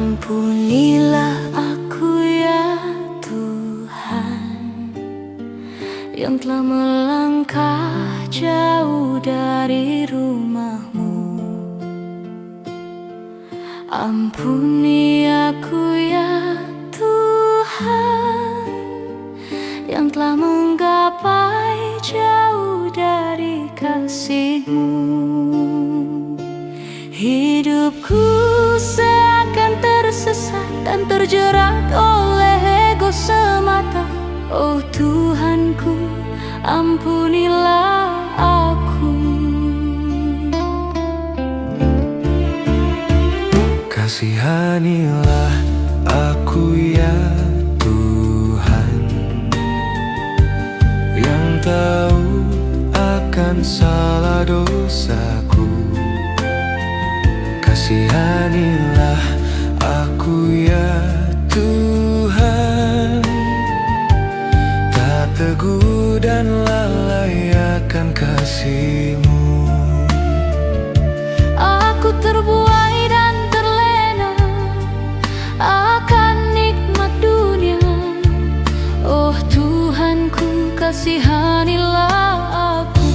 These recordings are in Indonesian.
Ampunilah aku ya Tuhan, yang telah melangkah jauh dari rumah-Mu. Ampuni aku ya Tuhan, yang telah menggapai jauh dari kasih-Mu. Hidupku seakan tersesat dan terjerat oleh ego semata. Oh Tuhanku, ampunilah aku. Kasihanilah aku ya Tuhan, yang tahu akan salah dosaku. Kasihanilah aku ya Tuhan, tak teguh dan lalai akan kasih-Mu. Aku terbuai dan terlena akan nikmat dunia. Oh Tuhanku, kasihanilah aku.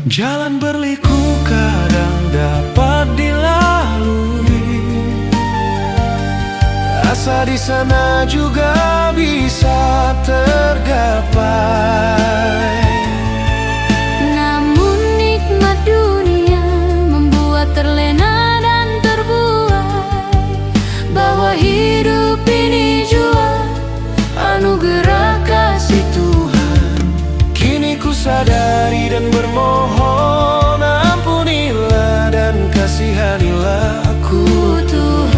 Jalan berliku kadang dapat dilalui, asa di sana juga bisa tergapai. Namun nikmat dunia membuat terlena dan terbuai, bahwa hidup ini jua anugerah kasih Tuhan. Kini ku sadari dan bermohon, ampunilah dan kasihanilah aku. Tuhan,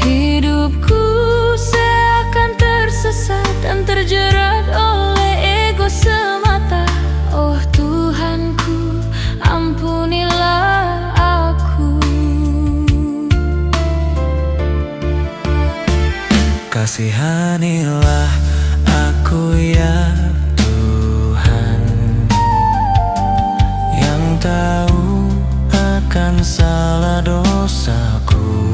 hidupku seakan tersesat dan terjerat oleh ego semata. Oh Tuhanku, ampunilah aku. Kasihanilah aku ya Tuhan, yang tahu akan salah dosaku.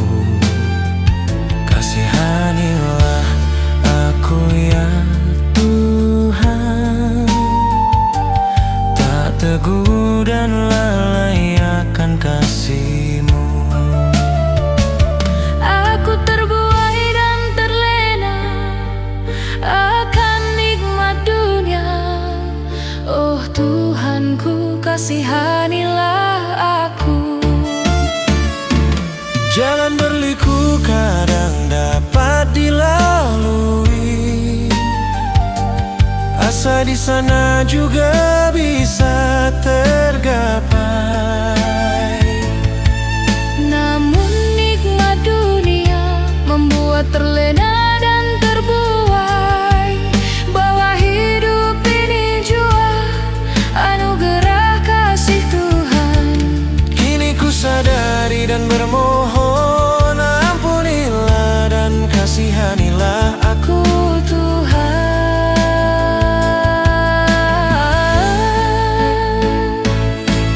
Kasihanilah aku ya Tuhan, tak teguh dan lalai akan kasih-Mu. Aku terbuai dan terlena akan nikmat dunia. Oh Tuhanku, kasihanilah aku. Jalan berliku kadang dapat dilalui, asa di sana juga bisa tergapai. Namun nikmat dunia membuat terlena dan terbuai, bahwa hidup ini jua anugerah kasih Tuhan. Kini ku sadari dan bermohon, ampunilah dan kasihanilah aku.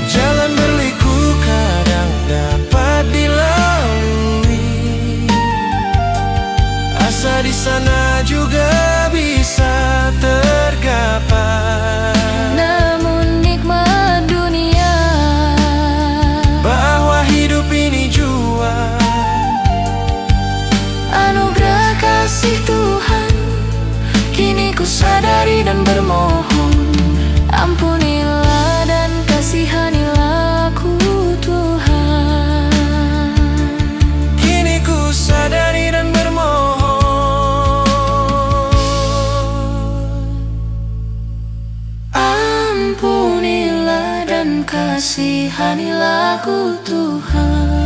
Jalan berliku kadang dapat dilalui, kasihanilah ku Tuhan.